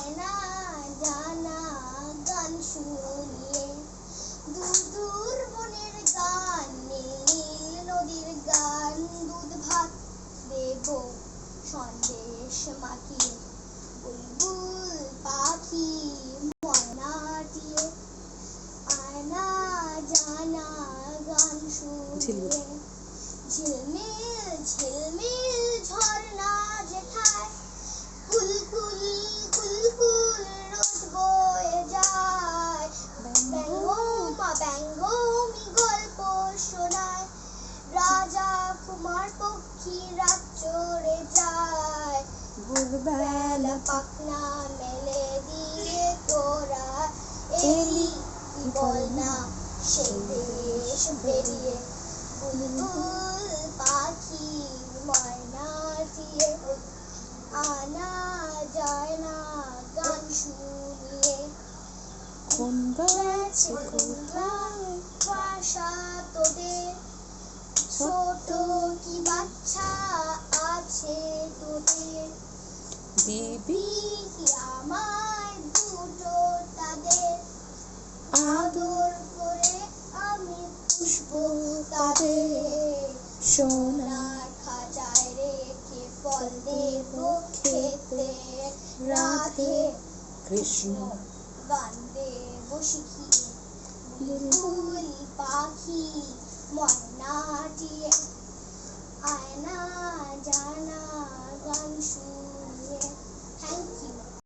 আয়না জানা গান শুনিয়ে, দূর দূর বনের গান, নীল নীল নদীর গান, দুধ ভাত দেব সন্দেশ মাখিয়ে, বুলবুল পাখি ময়নাটিয়ে, আয়না জানা গান শুনিয়ে, ঝিলমিল ঝিলমিল ঝর্ণা যেথায়, কুলকুল কুলকুল রোদ বয়ে যায়, ব্যঙ্গমা ব্যঙ্গমি গল্প শোনায়, রাজা কুমার পক্ষী রাত চড়ে যায়, ভোরবেলা পাখনা মেলে দিয়ে তোরা এলি বল না সেই দেশ বেরিয়ে, বুলবুল পাখি ময়নাটিয়ে, আনা যায় না গান শুনিয়ে, কোন গাছে কোথায় বাসা তোদের, ছোট কি বাচ্চা আছে তোদের, দিবি কি আমায় দুটো তাদের, আদর করে আমি পুষবো তাদের, সোনার খাঁচায় রেখে ফল দেব খেতে, রাধে কৃষ্ণ গান দেব শিখিয়ে, বুলবুল পাখি ময়নাটিয়ে, আয়না জানা গান শুনিয়ে। Thank you.